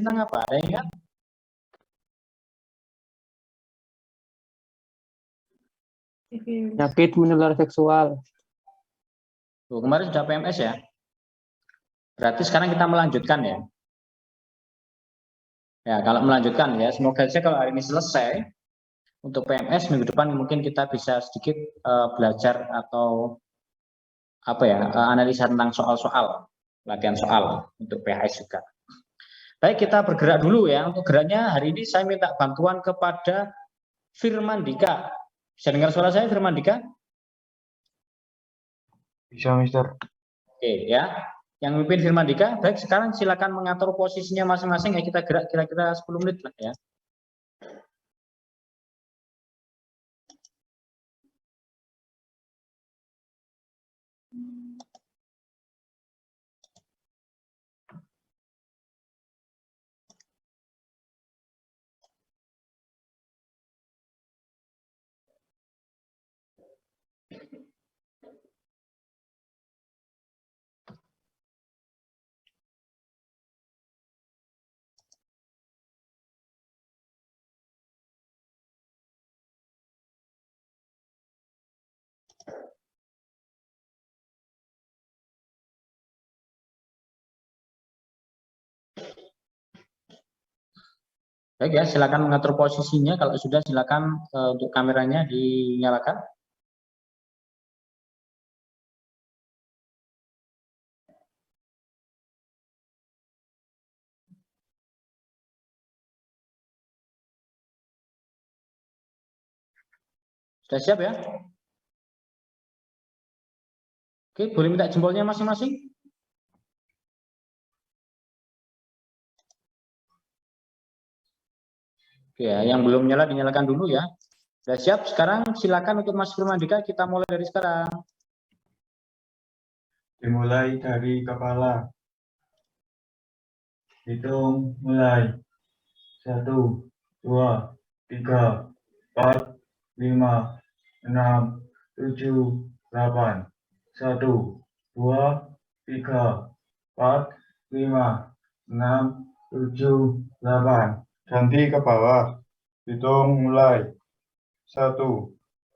tentang apa? Ada yang ingat? Penyakit menular seksual. Tuh, kemarin sudah PMS ya. Berarti sekarang kita melanjutkan ya. Ya, kalau melanjutkan ya, semoga saja kalau hari ini selesai, untuk PMS minggu depan mungkin kita bisa sedikit belajar atau apa ya, analisa tentang soal-soal, latihan soal untuk PHS juga. Baik, kita bergerak dulu ya. Untuk geraknya hari ini saya minta bantuan kepada Firman Dika. Bisa dengar suara saya, Firman Dika? Bisa, Mister. Oke ya. Yang memimpin Firman Dika, baik sekarang silakan mengatur posisinya masing-masing ya, kita gerak kira-kira 10 menit lah ya. Baik ya, silakan mengatur posisinya. Kalau sudah silakan untuk kameranya dinyalakan. Sudah siap ya? Oke, boleh minta jempolnya masing-masing? Oke ya, yang belum nyala dinyalakan dulu ya. Sudah siap? Sekarang silakan untuk Mas Firman Dika, kita mulai dari sekarang. Dimulai dari kepala. Hitung mulai. 1, 2, 3, 4, 5, 6, 7, 8. 1, 2, 3, 4, 5, 6, 7, 8. Ganti ke bawah. Hitung mulai. 1,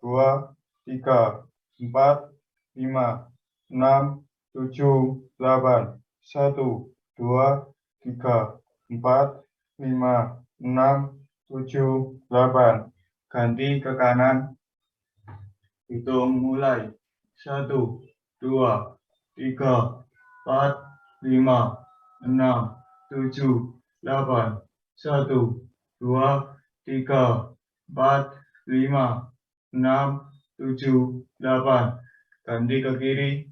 2, 3, 4, 5, 6, 7, 8. 1, 2, 3, 4, 5, 6, 7, 8. Ganti ke kanan. Hitung mulai. 1, 2, 3, 4, 5, 6, 7, 8. 1, 2, 3, 4, 5, 6, 7, 8. Ganti ke kiri.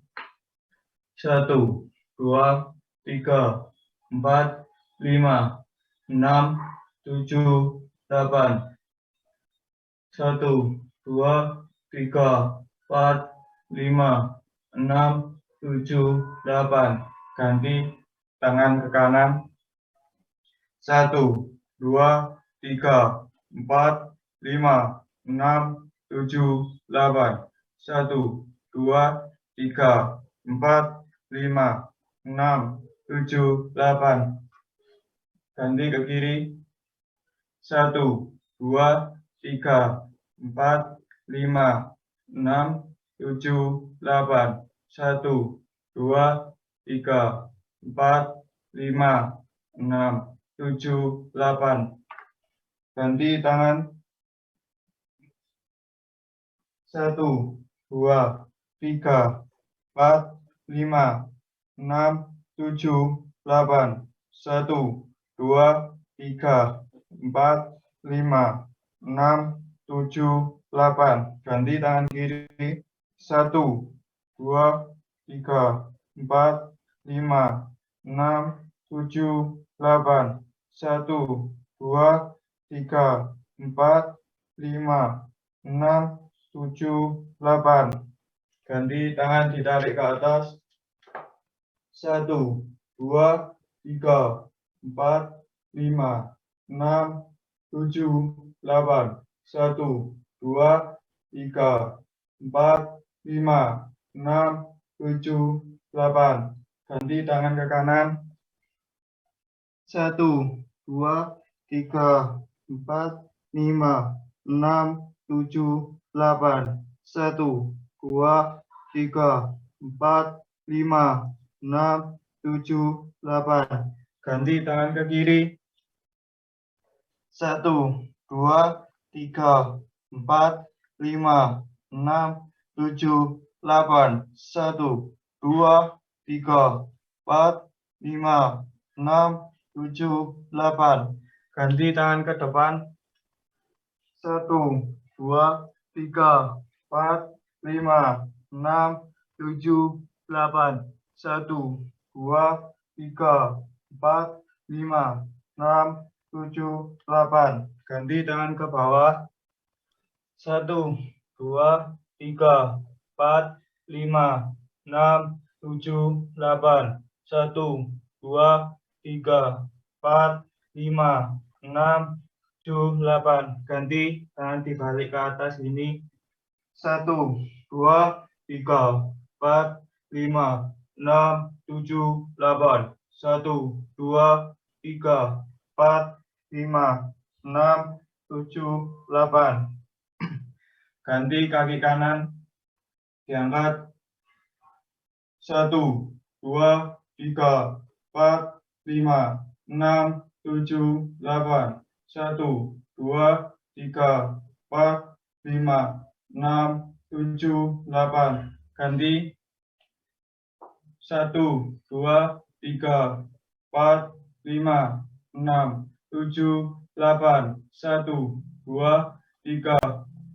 1, 2, 3, 4, 5, 6, 7, 8. 1, 2, 3, 4, 5, 6, 7, 8. Ganti tangan ke kanan. 1, 2, 3, 4, 5, 6, 7, 8. 1, 2, 3, 4, 5, 6, 7, 8. Ganti ke kiri. 1, 2, 3, 4, 5, 6, 7, 8. 1, 2, 3, 4, 5, 6, 7, 8. Ganti tangan. 1, 2, 3, 4, 5, 6, 7, 8. 1, 2, 3, 4, 5, 6, 7, 8. Ganti tangan kiri. 1, 2, 3, 4, 5, 6, 7, 8. 1, 2, 3, 4, 5, 6, 7, 8. Ganti tangan ditarik ke atas. 1, 2, 3, 4, 5, 6, 7, 8. 1, 2, 3, 4, 5, 6, 7, 8. Ganti tangan ke kanan. 1, 2, 3, 4, 5, 6, 7, 8. 1, 2, 3, 4, 5, 6, 7, 8. Ganti tangan ke kiri. 1, 2, 3, 4, 5, 6, 7, 8. 1, 2, 3, 4, 5, 6, 7, 8. Ganti tangan ke depan. 1, 2, 3, 4, 5, 6, 7, 8. 1, 2, 3, 4, 5, 6, 7, 8. Ganti tangan ke bawah. 1, 2, 3, 4, 5, 6, 7, 8. 1, 2, 3, 4, 5, 6, 7, 8. Ganti tangan dibalik ke atas ini. 1, 2, 3, 4, 5, 6, 7, 8. 1, 2, 3, 4, 5, 6, 7, 8. Ganti kaki kanan, diangkat. 1, 2, 3, 4, 5, 6, 7, 8. 1, 2, 3, 4, 5, 6, 7, 8. Ganti. 1, 2, 3, 4, 5, 6, 7, 8. 1, 2, 3,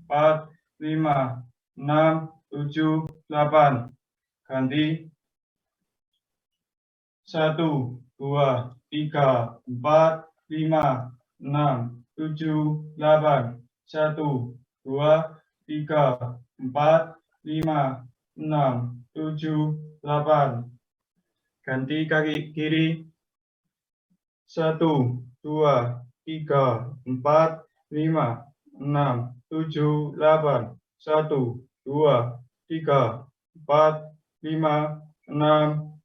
4, 5, 6, 7, 8. Ganti. 1, 2, 3, 4, 5, 6, 7, 8. 1, 2, 3, 4, 5, 6, 7, 8. Ganti kaki kiri. 1, 2, 3, 4, 5, 6, 7, 8. 1, 2, 3, 4, 5,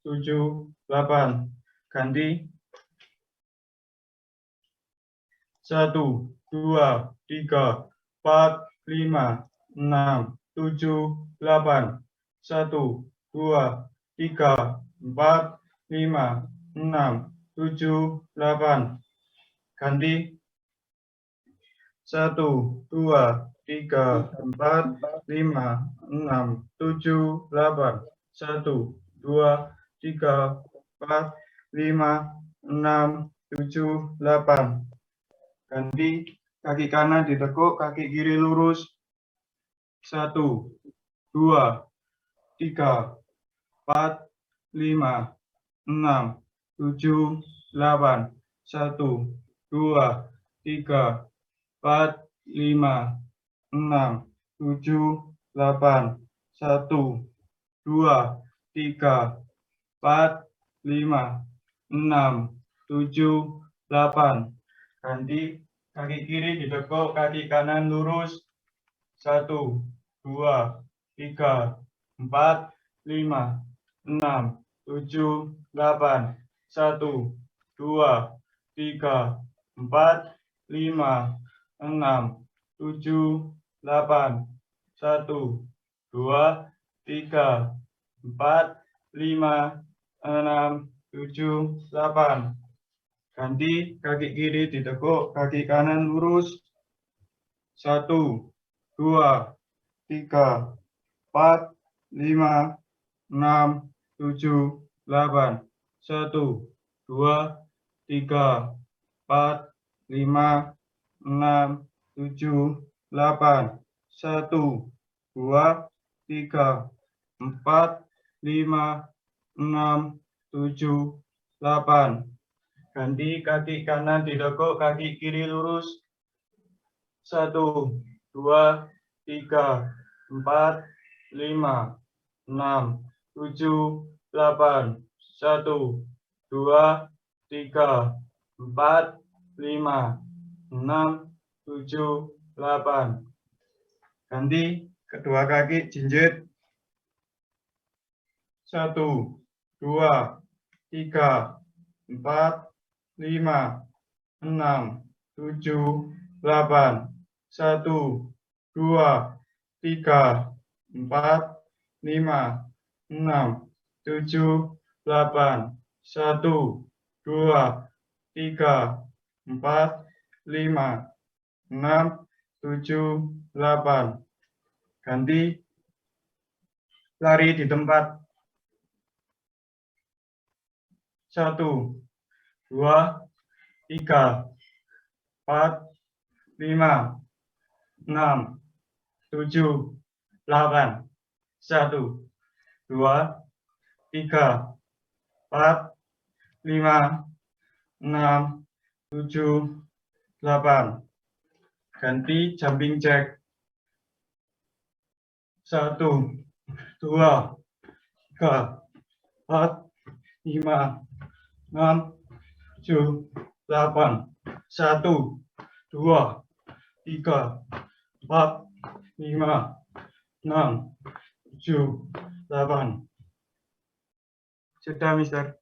6, 7, 8. Ganti. 1, 2, 3, 4, 5, 6, 7, 8. 1, 2, 3, 4, 5, 6, 7, 8. Ganti. 1, 2, 3, 4, 5, 6, 7, 8. 1, 2, 3, 4, 5, 6, 7, 8. Ganti kaki kanan ditekuk, kaki kiri lurus. 1, 2, 3, 4, 5, 6, 7, 8. 1, 2, 3, 4, 5, 6, 7, 8. 1, 2, 3, 4, 5, 6, 7, 8. Ganti kaki kiri ditekuk, kaki kanan lurus. 1, 2, 3, 4, 5, 6, 7, 8. 1, 2, 3, 4, 5, 6, 7, 8. 1, 2, 3, 4, 5, 6, 7, 8. Ganti kaki kiri ditekuk, kaki kanan lurus. 1, 2, 3, 4, 5, 6, 7, 8. 1, 2, 3, 4, 5, 6, 7, 8. 1, 2, 3, 4, 5, 6, 7, 8. Ganti kaki kanan ditekuk, kaki kiri lurus. 1, 2, 3, 4, 5, 6, 7, 8. 1, 2, 3, 4, 5, 6, 7, 8. Ganti kedua kaki jinjit. 1, 2, 3, 4, 5, 6, 7, 8, 1, 2, 3, 4, 5, 6, 7, 8, 1, 2, 3, 4, 5, 6, 7, 8. Ganti lari di tempat. 1, 2, 3, 4, 5, 6, 7, 8, 1, 2, 3, 4, 5, 6, 7, 8. Ganti jumping jack. 1, 2, 3, 4, 5, 6, 7, 8. 1, 2, 3, 4, 5, 6, 7, 8. Sudah, Mister.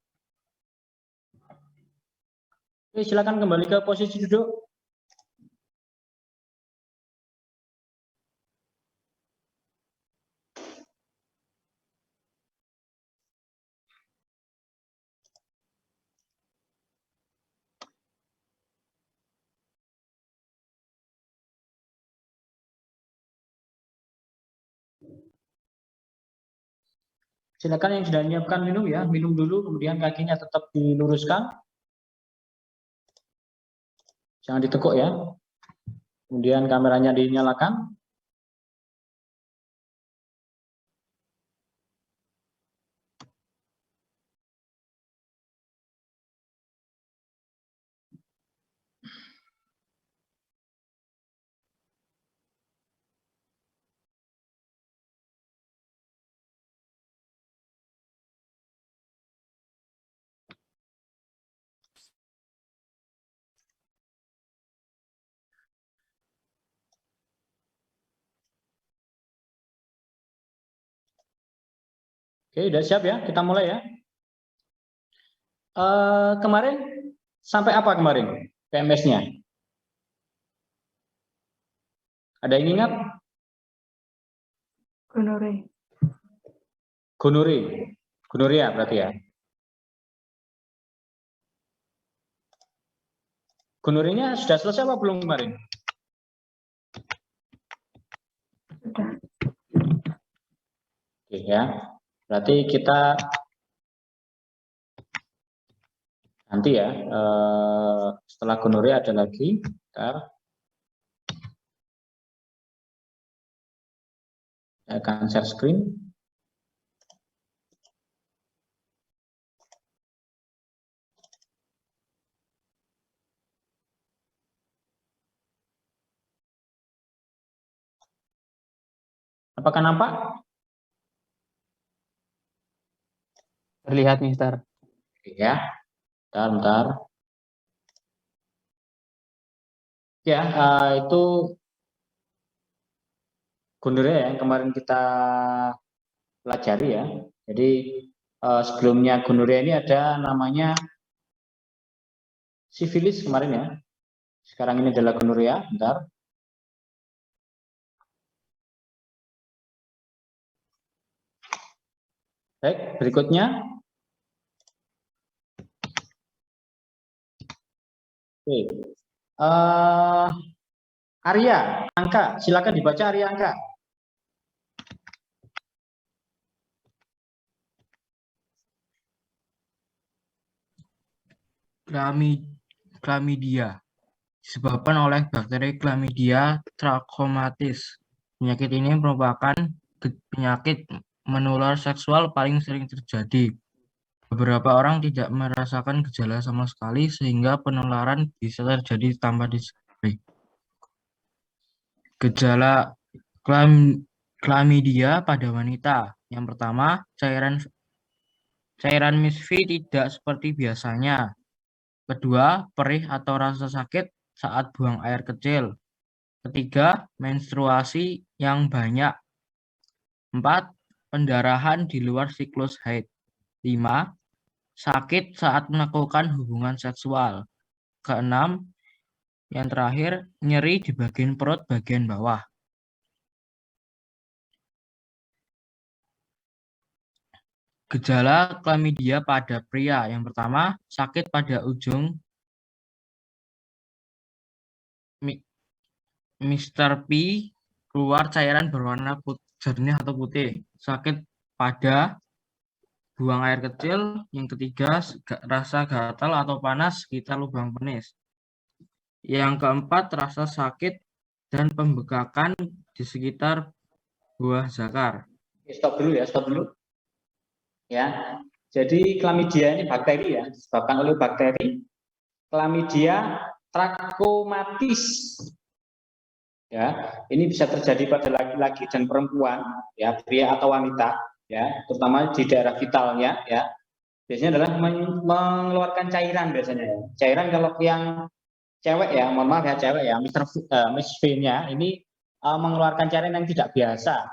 Oke, silakan kembali ke posisi duduk. Silakan yang sudah menyiapkan minum ya, minum dulu, kemudian kakinya tetap diluruskan. Jangan ditekuk ya. Kemudian kameranya dinyalakan. Oke, udah siap ya? Kita mulai ya. Kemarin sampai apa kemarin PMS-nya? Ada yang ingat? Gonorea berarti ya. Gonorenya sudah selesai apa belum kemarin? Sudah. Oke ya. Berarti kita nanti ya, setelah gonorea ada lagi. Bentar. Saya akan share screen. Apakah nampak? Terlihat, Mister. Oke ya. Bentar. Ya, itu gonorea yang kemarin kita pelajari ya. Jadi sebelumnya gonorea ini ada namanya sifilis kemarin ya. Sekarang ini adalah gonorea. Bentar. Baik, berikutnya. Oke. Arya, angka. Silakan dibaca Arya angka. Chlamydia disebabkan oleh bakteri Chlamydia trachomatis. Penyakit ini merupakan penyakit menular seksual paling sering terjadi. Beberapa orang tidak merasakan gejala sama sekali sehingga penularan bisa terjadi tanpa disadari. Gejala Chlamydia pada wanita. Yang pertama, cairan misfi tidak seperti biasanya. Kedua, perih atau rasa sakit saat buang air kecil. Ketiga, menstruasi yang banyak. 4, pendarahan di luar siklus haid. 5, sakit saat melakukan hubungan seksual. keenam, yang terakhir, nyeri di bagian perut bagian bawah. Gejala klamidia pada pria. Yang pertama, sakit pada ujung Mr. P, keluar cairan berwarna jernih atau putih. Sakit pada buang air kecil. Yang ketiga, rasa gatal atau panas sekitar lubang penis. Yang keempat, rasa sakit dan pembekakan di sekitar buah zakar. Stop dulu ya, stop dulu. Ya, jadi klamidia ini bakteri ya, disebabkan oleh bakteri. Klamidia trachomatis. Ya, ini bisa terjadi pada laki-laki dan perempuan, ya, pria atau wanita, ya, terutama di daerah vitalnya, ya. Biasanya adalah mengeluarkan cairan biasanya. Ya. Cairan kalau yang cewek ya, mohon maaf ya cewek ya, Miss V-nya ini mengeluarkan cairan yang tidak biasa.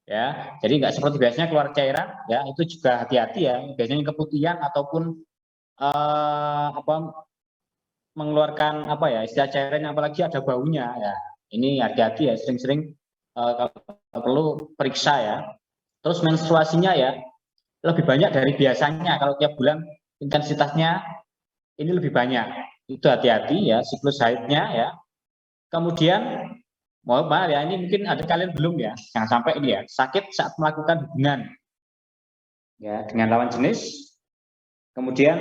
Ya, jadi nggak seperti biasanya keluar cairan, ya, itu juga hati-hati ya. Biasanya keputihan ataupun mengeluarkan apa ya, istilah cairan apalagi ada baunya ya. Ini hati-hati ya, sering-sering kalau perlu periksa ya. Terus menstruasinya ya lebih banyak dari biasanya, kalau tiap bulan intensitasnya ini lebih banyak. Itu hati-hati ya, siklus haidnya ya. Kemudian mohon maaf ya, ini mungkin ada kalian belum ya, jangan sampai ini ya, sakit saat melakukan hubungan ya dengan lawan jenis. Kemudian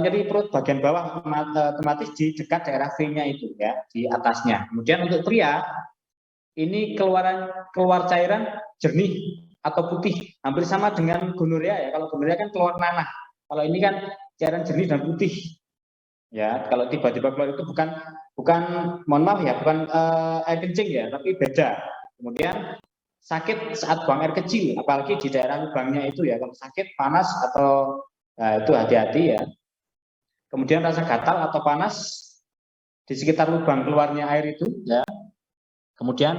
nyeri perut bagian bawah otomatis di dekat daerah V-nya itu ya, di atasnya. Kemudian untuk pria ini keluar cairan jernih atau putih, hampir sama dengan gonorea ya. Kalau gonorea kan keluar nanah, kalau ini kan cairan jernih dan putih ya. Kalau tiba-tiba keluar itu bukan mohon maaf ya, bukan air kencing ya, tapi beda. Kemudian sakit saat buang air kecil, apalagi di daerah lubangnya itu ya. Kalau sakit panas atau itu hati-hati ya. Kemudian rasa gatal atau panas di sekitar lubang keluarnya air itu ya. Kemudian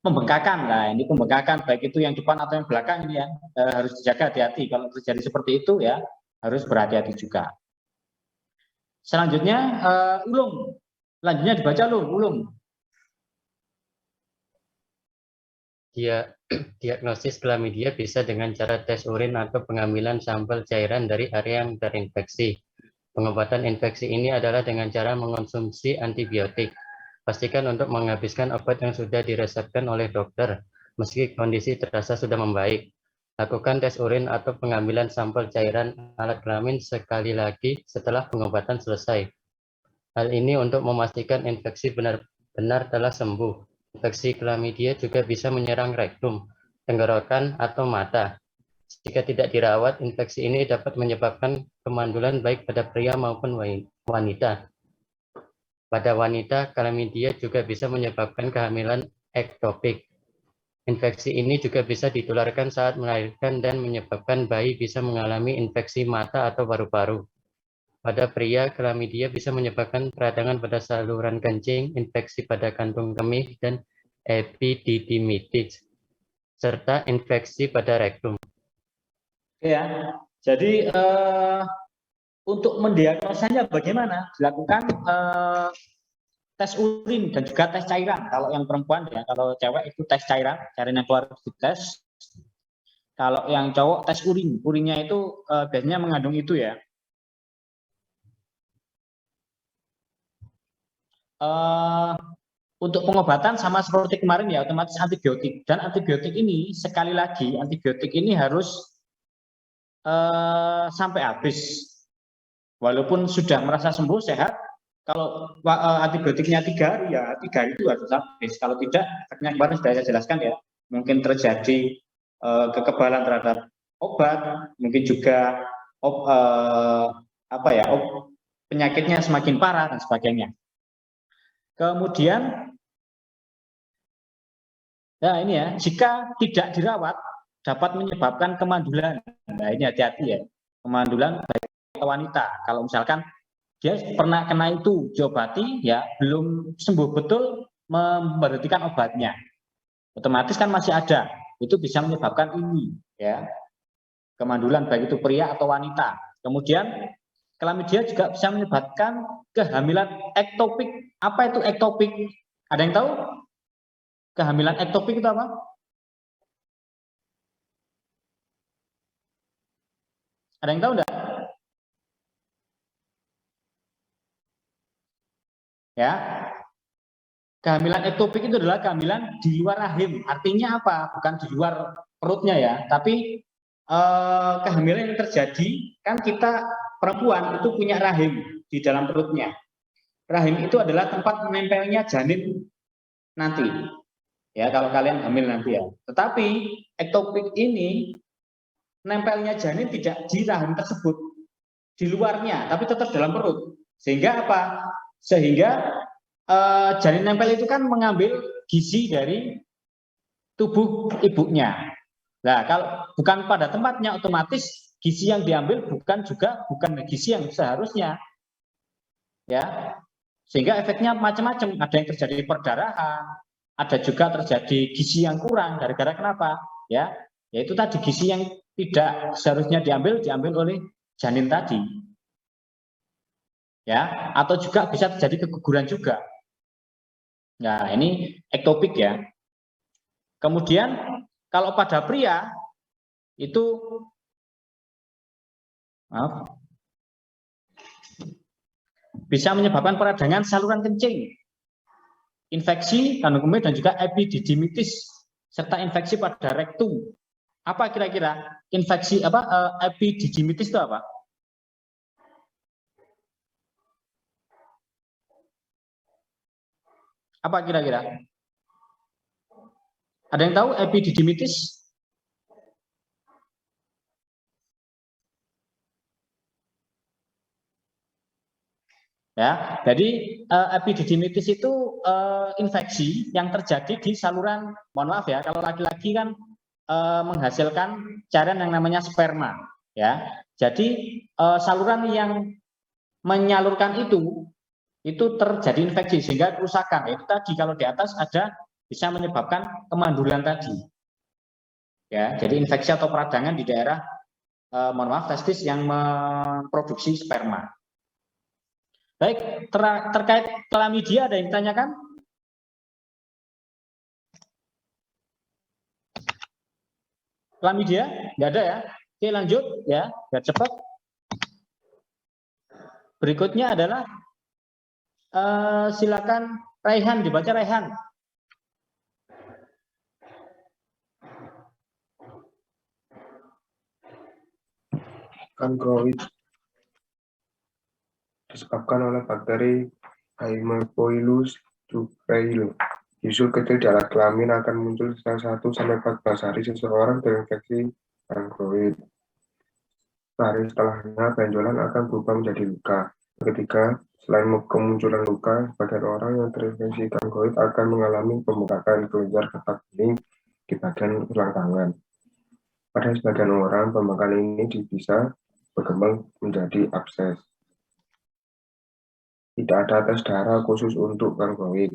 pembengkakan, nah ini pembengkakan baik itu yang depan atau yang belakang ini ya, harus dijaga, hati-hati. Kalau terjadi seperti itu ya harus berhati-hati juga. Selanjutnya ulung. Selanjutnya dibaca ulung. Diagnosis klamidia bisa dengan cara tes urin atau pengambilan sampel cairan dari area yang terinfeksi. Pengobatan infeksi ini adalah dengan cara mengonsumsi antibiotik. Pastikan untuk menghabiskan obat yang sudah diresepkan oleh dokter, meski kondisi terasa sudah membaik. Lakukan tes urin atau pengambilan sampel cairan alat kelamin sekali lagi setelah pengobatan selesai. Hal ini untuk memastikan infeksi benar-benar telah sembuh. Infeksi klamidia juga bisa menyerang rektum, tenggorokan, atau mata. Jika tidak dirawat, infeksi ini dapat menyebabkan kemandulan baik pada pria maupun wanita. Pada wanita, klamidia juga bisa menyebabkan kehamilan ektopik. Infeksi ini juga bisa ditularkan saat melahirkan dan menyebabkan bayi bisa mengalami infeksi mata atau paru-paru. Pada pria, klamidia bisa menyebabkan peradangan pada saluran kencing, infeksi pada kantung kemih, dan epididymitis, serta infeksi pada rektum. Ya, jadi untuk mendiagnosanya bagaimana? Dilakukan tes urin dan juga tes cairan. Kalau yang perempuan ya, kalau cewek itu tes cairan yang keluar dites. Kalau yang cowok tes urin, urinnya itu biasanya mengandung itu ya. Untuk pengobatan sama seperti kemarin ya, otomatis antibiotik. Dan antibiotik ini sekali lagi, antibiotik ini harus sampai habis. Walaupun sudah merasa sembuh, sehat, kalau antibiotiknya 3 hari ya 3 hari itu harus habis. Kalau tidak, efeknya kemarin sudah saya jelaskan ya, mungkin terjadi kekebalan terhadap obat, mungkin juga penyakitnya semakin parah dan sebagainya. Kemudian, nah ini ya, jika tidak dirawat dapat menyebabkan kemandulan. Nah ini hati-hati ya, kemandulan baik wanita. Kalau misalkan dia pernah kena itu diobati ya belum sembuh betul, memberhentikan obatnya, otomatis kan masih ada, itu bisa menyebabkan ini ya, kemandulan baik itu pria atau wanita. Kemudian Klamidia juga bisa menyebabkan kehamilan ektopik. Apa itu ektopik? Ada yang tahu? Kehamilan ektopik itu apa? Ada yang tahu enggak? Ya. Kehamilan ektopik itu adalah kehamilan di luar rahim. Artinya apa? Bukan di luar perutnya ya, tapi kehamilan yang terjadi kan kita perempuan itu punya rahim di dalam perutnya. Rahim itu adalah tempat menempelnya janin nanti. Ya, kalau kalian hamil nanti ya. Tetapi ektopik ini nempelnya janin tidak di rahim tersebut, di luarnya, tapi tetap dalam perut. Sehingga apa? Sehingga janin nempel itu kan mengambil gizi dari tubuh ibunya. Nah, kalau bukan pada tempatnya, otomatis gizi yang diambil bukan gizi yang seharusnya. Ya. Sehingga efeknya macam-macam, ada yang terjadi perdarahan, ada juga terjadi gizi yang kurang gara-gara kenapa? Ya, yaitu tadi gizi yang tidak seharusnya diambil oleh janin tadi. Ya, atau juga bisa terjadi keguguran juga. Nah, ini ektopik ya. Kemudian kalau pada pria itu bisa menyebabkan peradangan saluran kencing, infeksi kandung kemih dan juga epididymitis serta infeksi pada rektum. Apa kira-kira infeksi epididymitis itu apa? Apa kira-kira? Ada yang tahu epididymitis? Ya, jadi epididymitis itu infeksi yang terjadi di saluran, mohon maaf ya, kalau laki-laki kan menghasilkan cairan yang namanya sperma, ya. Jadi saluran yang menyalurkan itu terjadi infeksi sehingga kerusakan. Itu tadi kalau di atas ada bisa menyebabkan kemandulan tadi. Ya, jadi infeksi atau peradangan di daerah mohon maaf testis yang memproduksi sperma. Baik, terkait klamidia ada yang ditanyakan? Klamidia? Nggak ada ya? Oke, lanjut ya, biar cepat. Berikutnya adalah silakan Raihan, dibaca Raihan. Kankroid disebabkan oleh bakteri Haemophilus ducreyi. Bisul kecil di alat kelamin akan muncul setelah 1-14 hari seseorang terinfeksi kankroid. Sehari setelahnya, benjolan akan berubah menjadi luka. Ketiga, selain kemunculan luka, sebagian orang yang terinfeksi kankroid akan mengalami pembengkakan kelenjar getah bening di bagian selangkangan. Pada sebagian orang, pembengkakan ini bisa berkembang menjadi abses. Tidak ada tes darah khusus untuk kankroid.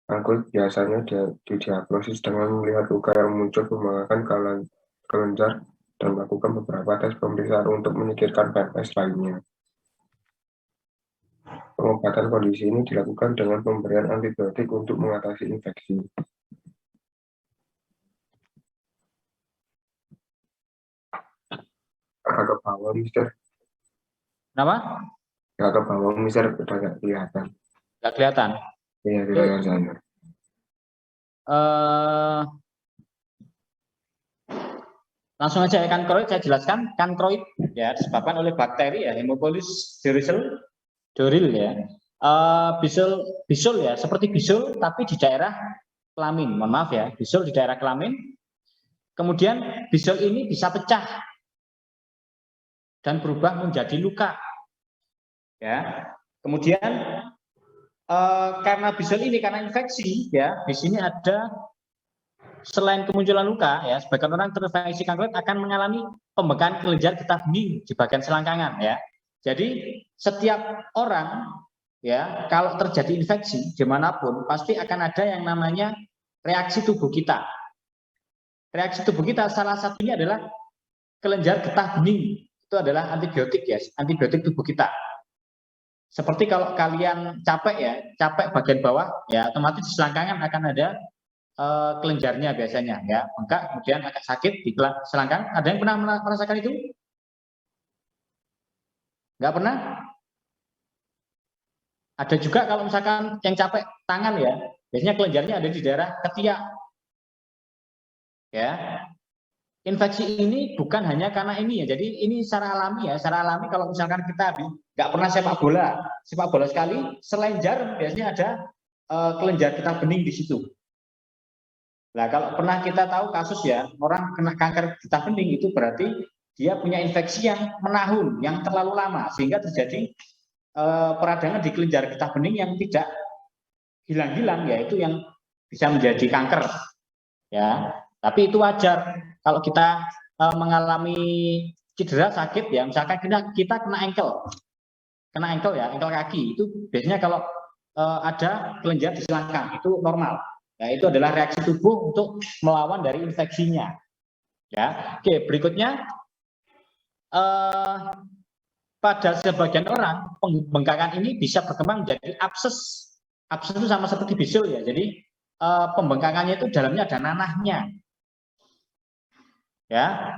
Kankroid biasanya didiagnosis dengan melihat luka yang muncul, pembengkakan kelenjar, dan melakukan beberapa tes pemeriksaan untuk menyingkirkan PMS lainnya. Pengobatan kondisi ini dilakukan dengan pemberian antibiotik untuk mengatasi infeksi. Agak ke bawah, Mister. Kenapa? Agak ke bawah, Mister, udah nggak kelihatan. Nggak kelihatan. Iya, kelihatan sana. Langsung aja ya, kankroid saya jelaskan. Kankroid ya disebabkan oleh bakteri ya, Haemophilus doril ya. Bisul ya, seperti bisul tapi di daerah kelamin. Mohon maaf ya, bisul di daerah kelamin. Kemudian bisul ini bisa pecah dan berubah menjadi luka. Ya. Kemudian karena bisul ini karena infeksi ya, di sini ada selain kemunculan luka ya, sebagian orang terinfeksi kankroid akan mengalami pembengkakan kelenjar getah bening di bagian selangkangan ya. Jadi setiap orang ya kalau terjadi infeksi dimanapun pasti akan ada yang namanya reaksi tubuh kita. Reaksi tubuh kita salah satunya adalah kelenjar getah bening itu itu adalah antibiotik ya, antibiotik tubuh kita. Seperti kalau kalian capek ya, capek bagian bawah, ya otomatis di selangkangan akan ada kelenjarnya biasanya ya, bengkak kemudian agak sakit di selangkang. Ada yang pernah merasakan itu? Nggak pernah? Ada juga kalau misalkan yang capek tangan ya, biasanya kelenjarnya ada di daerah ketiak. Ya, infeksi ini bukan hanya karena ini ya, jadi ini secara alami ya, secara alami kalau misalkan kita nggak pernah sepak bola sekali, selain jarum biasanya ada kelenjar getah bening di situ. Nah, kalau pernah kita tahu kasus ya, orang kena kanker getah bening itu berarti dia punya infeksi yang menahun, yang terlalu lama, sehingga terjadi peradangan di kelenjar getah bening yang tidak hilang-hilang, yaitu yang bisa menjadi kanker. Ya, tapi itu wajar kalau kita mengalami cedera sakit ya, misalkan kita kena ankle ya, ankle kaki, itu biasanya kalau ada kelenjar di selangkang itu normal. Ya, itu adalah reaksi tubuh untuk melawan dari infeksinya. Ya, oke, berikutnya pada sebagian orang pembengkakan ini bisa berkembang menjadi abses. Abses itu sama seperti bisul ya. Jadi pembengkakannya itu dalamnya ada nanahnya. Ya.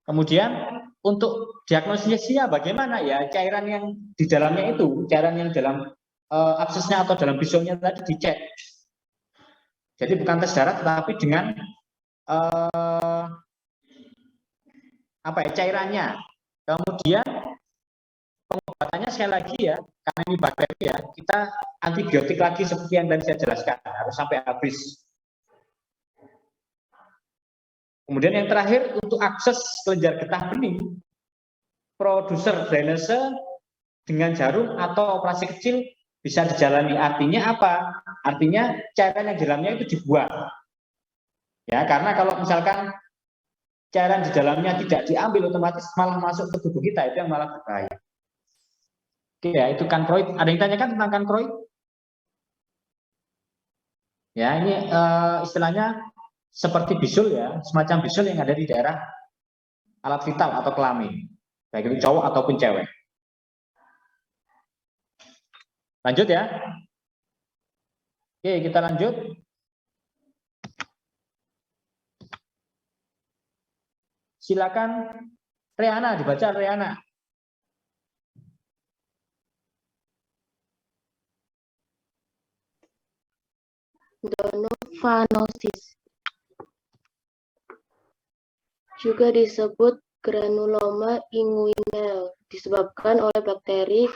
Kemudian untuk diagnosisnya bagaimana ya, cairan yang di dalamnya itu, cairan yang dalam absesnya atau dalam bisulnya tadi dicek. Jadi bukan tes darah tetapi dengan apa ya, cairannya. Kemudian pengobatannya sekali lagi ya, karena ini bakteri ya, kita antibiotik lagi seperti yang tadi saya jelaskan, harus sampai habis. Kemudian yang terakhir untuk akses kelenjar getah bening, produser drainase dengan jarum atau operasi kecil bisa dijalani. Artinya apa? Artinya cairan yang di dalamnya itu dibuang. Ya, karena kalau misalkan cairan di dalamnya tidak diambil, otomatis malah masuk ke tubuh kita, itu yang malah berbahaya. Oke ya, itu kankroid. Ada yang tanyakan tentang kankroid? Ya, ini istilahnya seperti bisul ya, semacam bisul yang ada di daerah alat vital atau kelamin, baik itu cowok ataupun cewek. Lanjut ya. Oke, kita lanjut. Silakan Reana, dibaca Reana. Donofanosis juga disebut granuloma inguinal, disebabkan oleh bakteri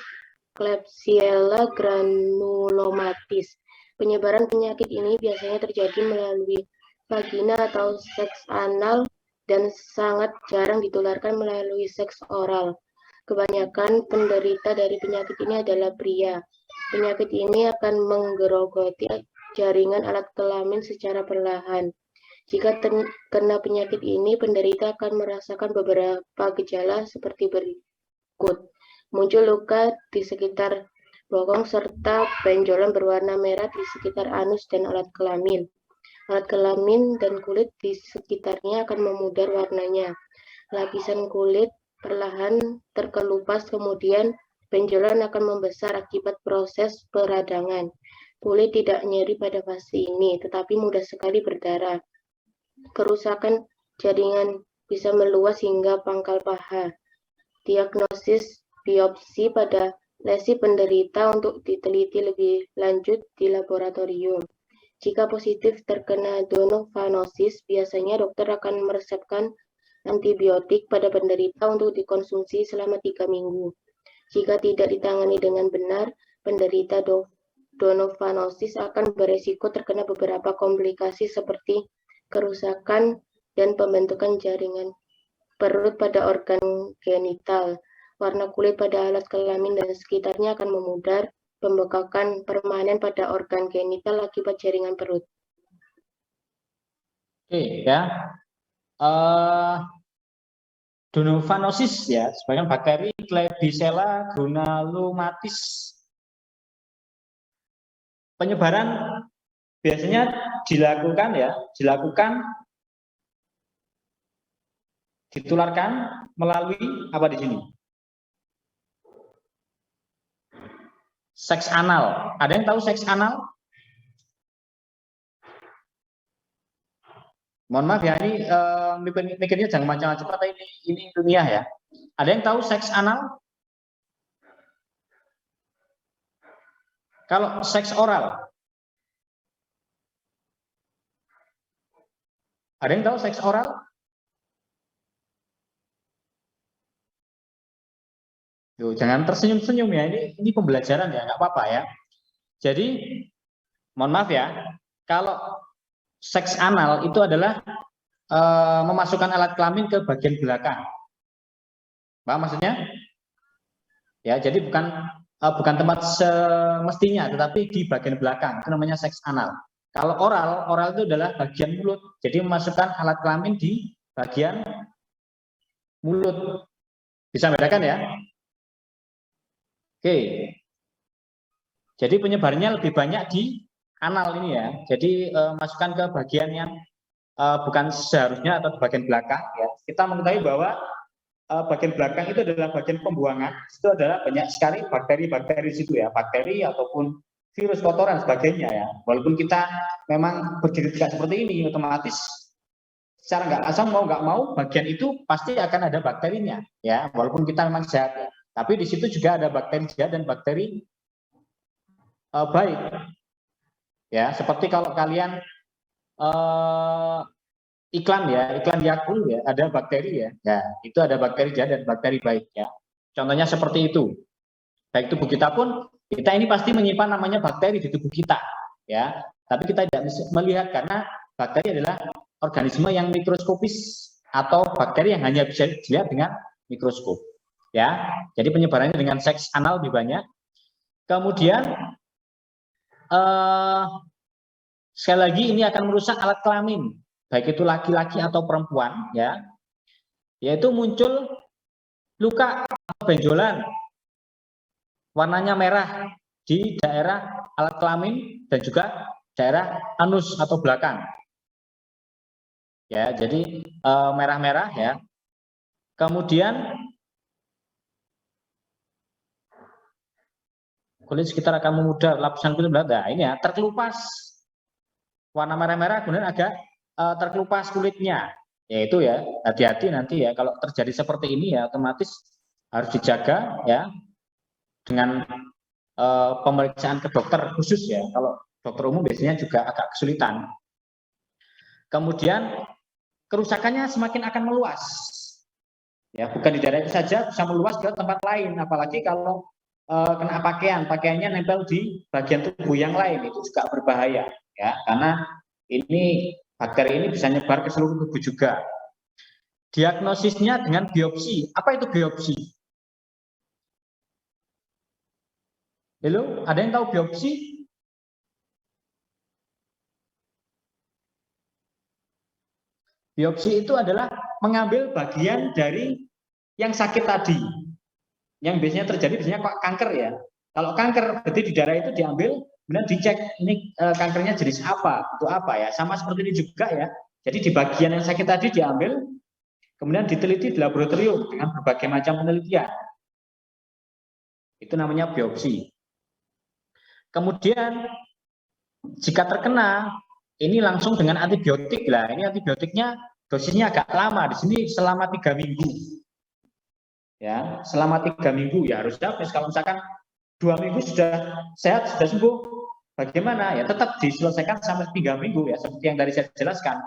Klebsiella granulomatis. Penyebaran penyakit ini biasanya terjadi melalui vagina atau seks anal dan sangat jarang ditularkan melalui seks oral. Kebanyakan penderita dari penyakit ini adalah pria. Penyakit ini akan menggerogoti jaringan alat kelamin secara perlahan. Jika terkena penyakit ini, penderita akan merasakan beberapa gejala seperti berikut. Muncul luka di sekitar bokong serta benjolan berwarna merah di sekitar anus dan alat kelamin. Alat kelamin dan kulit di sekitarnya akan memudar warnanya. Lapisan kulit perlahan terkelupas, kemudian benjolan akan membesar akibat proses peradangan. Kulit tidak nyeri pada fase ini, tetapi mudah sekali berdarah. Kerusakan jaringan bisa meluas hingga pangkal paha. Diagnosis biopsi pada lesi penderita untuk diteliti lebih lanjut di laboratorium. Jika positif terkena donofanosis, biasanya dokter akan meresepkan antibiotik pada penderita untuk dikonsumsi selama 3 minggu. Jika tidak ditangani dengan benar, penderita donofanosis akan beresiko terkena beberapa komplikasi seperti kerusakan dan pembentukan jaringan perut pada organ genital. Warna kulit pada alat kelamin dan sekitarnya akan memudar, pembekakan permanen pada organ genital akibat jaringan perut. Oke ya. Donofanosis ya, sebagian bakteri Klebsiella granulomatis. Penyebaran biasanya dilakukan Ditularkan melalui apa di sini? Seks anal. Ada yang tahu seks anal? Mohon maaf ya, ini mikirnya jangan macam-macam, atau ini ilmiah ya. Ada yang tahu seks anal? Kalau seks oral? Ada yang tahu seks oral? Yo, jangan tersenyum-senyum ya, ini pembelajaran ya, nggak apa-apa ya. Jadi, mohon maaf ya, kalau seks anal itu adalah memasukkan alat kelamin ke bagian belakang. Paham maksudnya? Ya, jadi bukan tempat semestinya, tetapi di bagian belakang. Itu namanya seks anal. Kalau oral itu adalah bagian mulut. Jadi memasukkan alat kelamin di bagian mulut. Bisa bedakan ya? Oke. Jadi penyebarannya lebih banyak di anal ini ya. Jadi masukkan ke bagian yang bukan seharusnya atau di bagian belakang ya. Kita mengetahui bahwa bagian belakang itu adalah bagian pembuangan. Itu adalah banyak sekali bakteri-bakteri situ ya, bakteri ataupun virus, kotoran sebagainya ya. Walaupun kita memang bergerak seperti ini, otomatis secara nggak mau bagian itu pasti akan ada bakterinya ya. Walaupun kita memang sehat ya. Tapi di situ juga ada bakteri jahat dan bakteri baik. Ya, seperti kalau kalian iklan Yakult ya, ada bakteri ya. Ya, itu ada bakteri jahat dan bakteri baik ya. Contohnya seperti itu. Baik tubuh kita pun, kita ini pasti menyimpan namanya bakteri di tubuh kita ya. Tapi kita tidak bisa melihat karena bakteri adalah organisme yang mikroskopis atau bakteri yang hanya bisa dilihat dengan mikroskop ya. Jadi penyebarannya dengan seks anal lebih banyak. Kemudian sekali lagi ini akan merusak alat kelamin, baik itu laki-laki atau perempuan ya, yaitu muncul luka atau benjolan warnanya merah di daerah alat kelamin dan juga daerah anus atau belakang ya. Jadi merah-merah ya. Kemudian kulit sekitar akan memudar, lapisan kulit belakang. Nah, ini ya, terkelupas warna merah-merah, kemudian agak terkelupas kulitnya. Yaitu ya, hati-hati nanti ya kalau terjadi seperti ini ya, otomatis harus dijaga ya dengan pemeriksaan ke dokter khusus ya. Kalau dokter umum biasanya juga agak kesulitan. Kemudian kerusakannya semakin akan meluas. Ya, bukan di daerah itu saja, bisa meluas ke tempat lain, apalagi kalau kena pakaiannya nempel di bagian tubuh yang lain, itu juga berbahaya ya, karena ini bakteri ini bisa nyebar ke seluruh tubuh juga. Diagnosisnya dengan biopsi. Apa itu biopsi? Halo, ada yang tahu biopsi? Biopsi itu adalah mengambil bagian dari yang sakit tadi. Yang biasanya terjadi biasanya kanker ya. Kalau kanker berarti di darah itu diambil, kemudian dicek ini kankernya jenis apa, itu apa ya. Sama seperti ini juga ya. Jadi di bagian yang sakit tadi diambil, kemudian diteliti di laboratorium dengan berbagai macam penelitian. Itu namanya biopsi. Kemudian jika terkena, ini langsung dengan antibiotik lah. Ini antibiotiknya dosisnya agak lama. Di sini selama 3 minggu. Ya, selama 3 minggu ya harus habis. Kalau misalkan 2 minggu sudah sehat, sudah sembuh, bagaimana? Ya tetap diselesaikan sampai 3 minggu ya, seperti yang tadi saya jelaskan.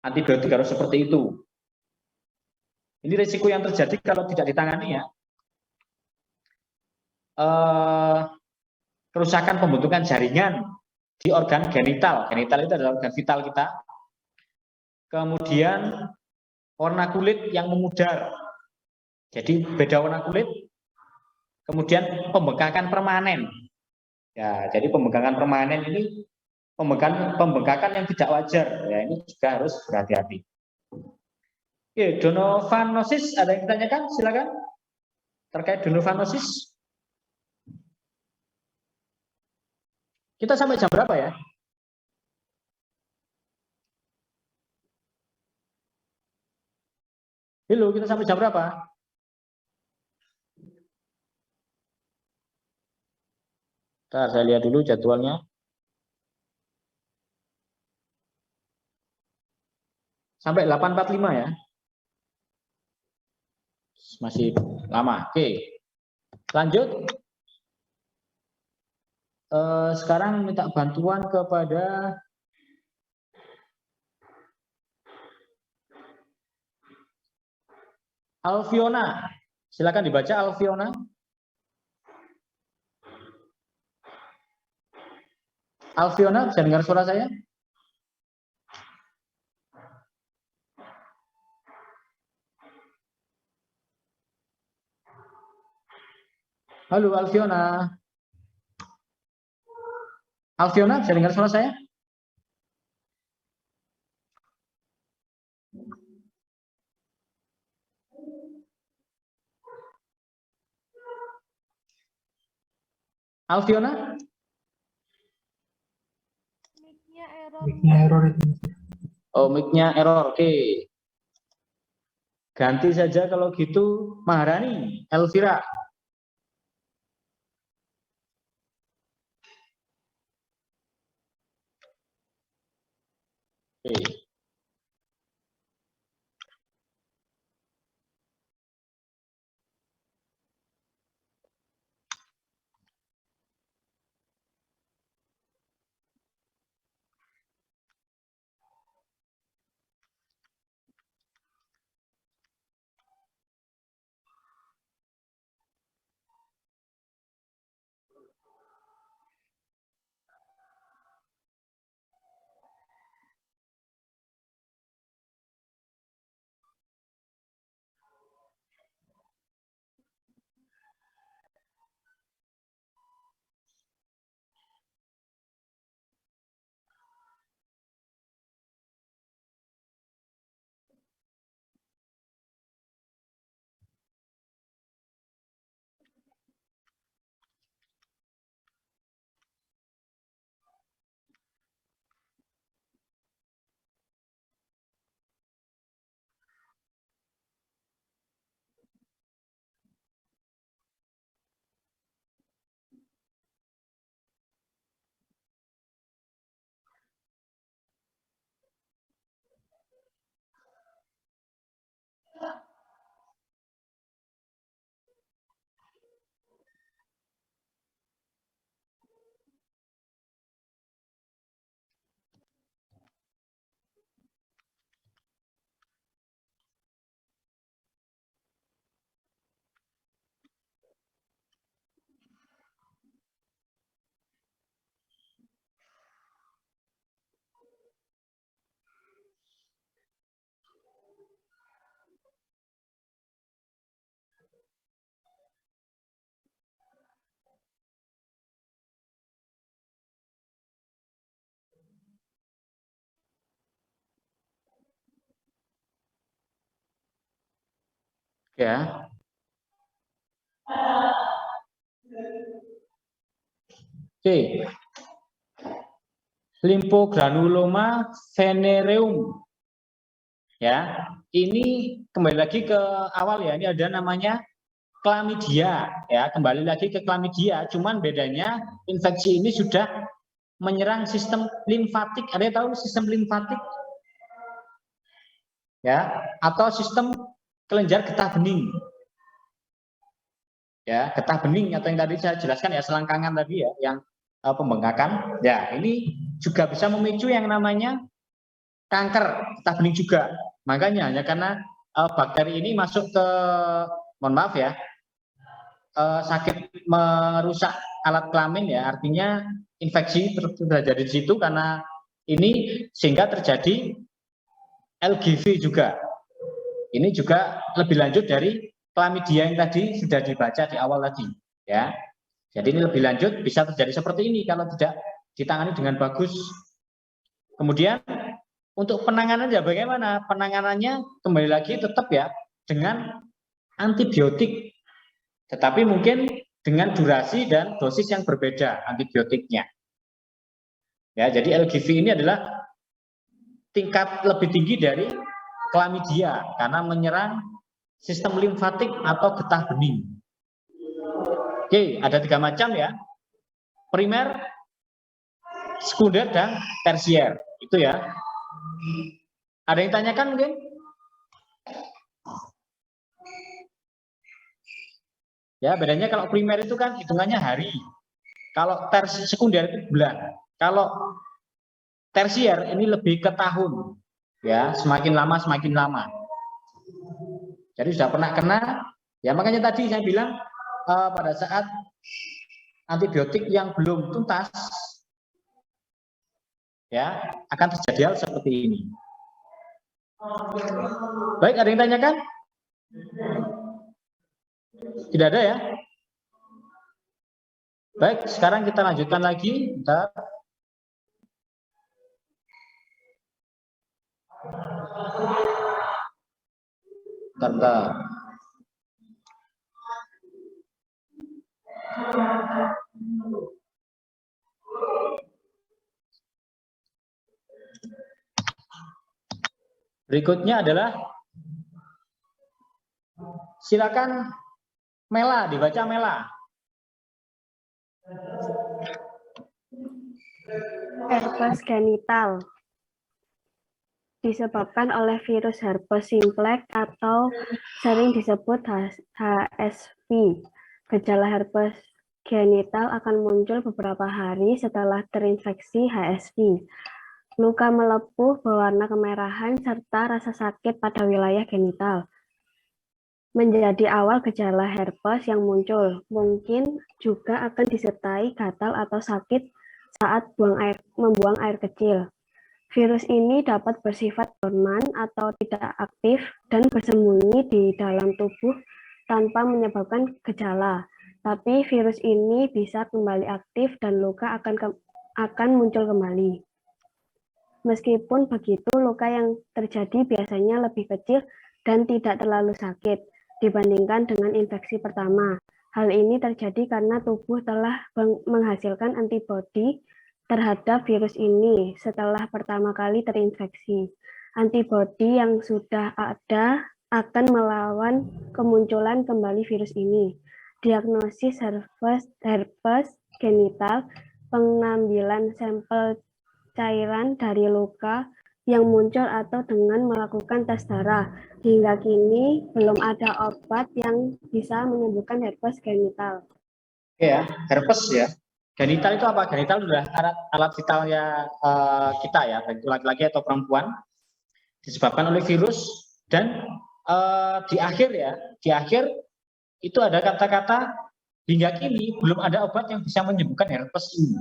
Antibiotik harus seperti itu. Ini risiko yang terjadi kalau tidak ditangani ya. Kerusakan pembentukan jaringan di organ genital. Genital itu adalah organ vital kita. Kemudian warna kulit yang memudar. Jadi beda warna kulit. Kemudian pembengkakan permanen. Ya, jadi pembengkakan permanen ini pembengkakan yang tidak wajar. Ya, ini juga harus berhati-hati. Oke, donovanosis ada yang ditanyakan? Silakan. Terkait donovanosis. Kita sampai jam berapa ya? Halo, kita sampai jam berapa? Ntar saya lihat dulu jadwalnya. Sampai 8.45 ya. Masih lama. Oke. Lanjut. Sekarang minta bantuan kepada Alfiona. Silakan dibaca Alfiona. Alfiona, bisa dengar suara saya? Halo Alfiona. Alfiona, bisa dengar suara saya? Alfiona? Mic-nya error itu. Oh, mic-nya error. Oke. Ganti saja kalau gitu Maharani, Elvira. Oke. Ya. Oke. Limfogranuloma venereum. Ya, ini kembali lagi ke awal ya. Ini ada namanya klamidia ya, kembali lagi ke klamidia, cuman bedanya infeksi ini sudah menyerang sistem limfatik. Ada yang tahu sistem limfatik? Ya, atau sistem kelenjar getah bening. Ya, getah bening atau yang tadi saya jelaskan ya, selangkangan tadi ya, yang pembengkakan. Ya, ini juga bisa memicu yang namanya kanker getah bening juga. Makanya hanya karena bakteri ini masuk ke, mohon maaf ya, sakit merusak alat kelamin ya, artinya infeksi terjadi di situ karena ini sehingga terjadi LGV juga. Ini juga lebih lanjut dari klamidia yang tadi sudah dibaca di awal tadi ya. Jadi ini lebih lanjut, bisa terjadi seperti ini kalau tidak ditangani dengan bagus. Kemudian untuk penanganannya bagaimana? Penanganannya kembali lagi tetap ya dengan antibiotik, tetapi mungkin dengan durasi dan dosis yang berbeda antibiotiknya. Ya, jadi LGV ini adalah tingkat lebih tinggi dari klamidia karena menyerang sistem limfatik atau getah bening. Oke, ada 3 macam ya. Primer, sekunder, dan tersier. Itu ya. Ada yang tanyakan mungkin? Ya, bedanya kalau primer itu kan hitungannya hari. Kalau sekunder itu bulan. Kalau tersier ini lebih ke tahun. Ya, semakin lama semakin lama. Jadi sudah pernah kena, ya makanya tadi saya bilang pada saat antibiotik yang belum tuntas, ya akan terjadi hal seperti ini. Baik, ada yang tanyakan? Tidak ada ya? Baik, sekarang kita lanjutkan lagi. Bentar. Bentar. Berikutnya adalah silakan Mela, dibaca Mela. Herpes genital disebabkan oleh virus herpes simplex atau sering disebut HSV. Gejala herpes genital akan muncul beberapa hari setelah terinfeksi HSV. Luka melepuh berwarna kemerahan serta rasa sakit pada wilayah genital menjadi awal gejala herpes yang muncul. Mungkin juga akan disertai gatal atau sakit saat membuang air kecil. Virus ini dapat bersifat dorman atau tidak aktif dan bersembunyi di dalam tubuh tanpa menyebabkan gejala. Tapi virus ini bisa kembali aktif dan luka akan muncul kembali. Meskipun begitu, luka yang terjadi biasanya lebih kecil dan tidak terlalu sakit dibandingkan dengan infeksi pertama. Hal ini terjadi karena tubuh telah menghasilkan antibodi terhadap virus ini setelah pertama kali terinfeksi. Antibodi yang sudah ada akan melawan kemunculan kembali virus ini. Diagnosis herpes genital, pengambilan sampel cairan dari luka yang muncul atau dengan melakukan tes darah. Hingga kini belum ada obat yang bisa menyembuhkan herpes genital. Ya, herpes ya. Genital itu apa? Genital sudah alat vitalnya kita ya, baik itu laki-laki atau perempuan, disebabkan oleh virus. Dan di akhir itu ada kata-kata hingga kini belum ada obat yang bisa menyembuhkan herpes ini.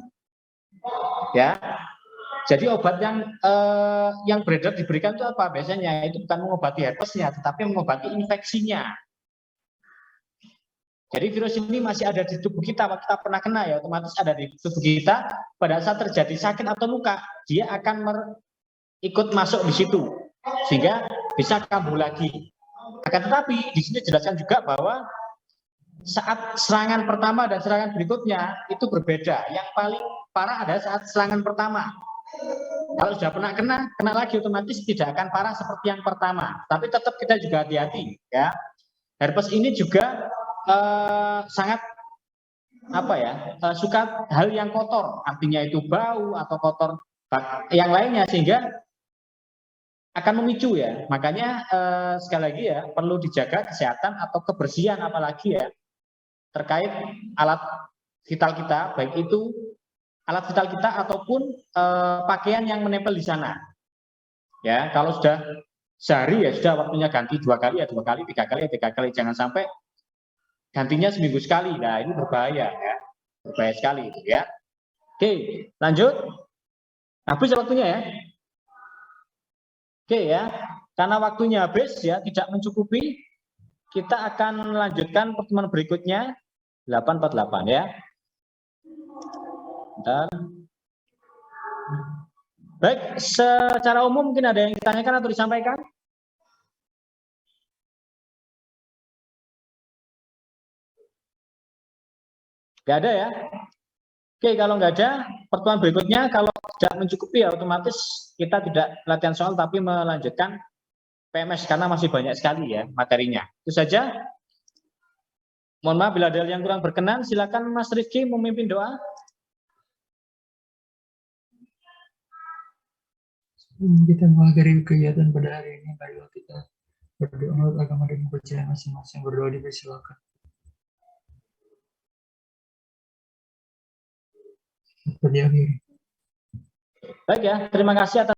Ya, jadi obat yang beredar diberikan itu apa? Biasanya itu bukan mengobati herpesnya, tetapi mengobati infeksinya. Jadi virus ini masih ada di tubuh kita, kita pernah kena ya, otomatis ada di tubuh kita. Pada saat terjadi sakit atau luka, dia akan ikut masuk di situ, sehingga bisa kambuh lagi. Akan tetapi di sini dijelaskan juga bahwa saat serangan pertama dan serangan berikutnya itu berbeda. Yang paling parah adalah saat serangan pertama. Kalau sudah pernah kena lagi otomatis tidak akan parah seperti yang pertama. Tapi tetap kita juga hati-hati ya. Herpes ini juga sangat suka hal yang kotor, artinya itu bau atau kotor yang lainnya, sehingga akan memicu ya. Makanya sekali lagi ya, perlu dijaga kesehatan atau kebersihan, apalagi ya terkait alat vital kita, baik itu alat vital kita ataupun pakaian yang menempel di sana. Ya, kalau sudah sehari ya sudah waktunya ganti 2 kali ya 2 kali, 3 kali ya 3 kali, jangan sampai gantinya seminggu sekali. Nah, ini berbahaya ya. Berbahaya sekali itu ya. Oke, lanjut. Habis waktunya ya. Oke ya. Karena waktunya habis ya, tidak mencukupi, kita akan melanjutkan pertemuan berikutnya 848 ya. Bentar. Baik, secara umum mungkin ada yang ditanyakan atau disampaikan? Nggak ada ya? Oke, kalau nggak ada, pertemuan berikutnya kalau tidak mencukupi ya otomatis kita tidak latihan soal tapi melanjutkan PMS karena masih banyak sekali ya materinya. Itu saja. Mohon maaf bila ada yang kurang berkenan, silakan Mas Rifki memimpin doa. Kita mulai dari kegiatan pada hari ini, marilah kita berdoa menurut agama dan kepercayaan masing-masing. Berdoa dipersilakan. Seperti akhir. Baik ya, terima kasih atas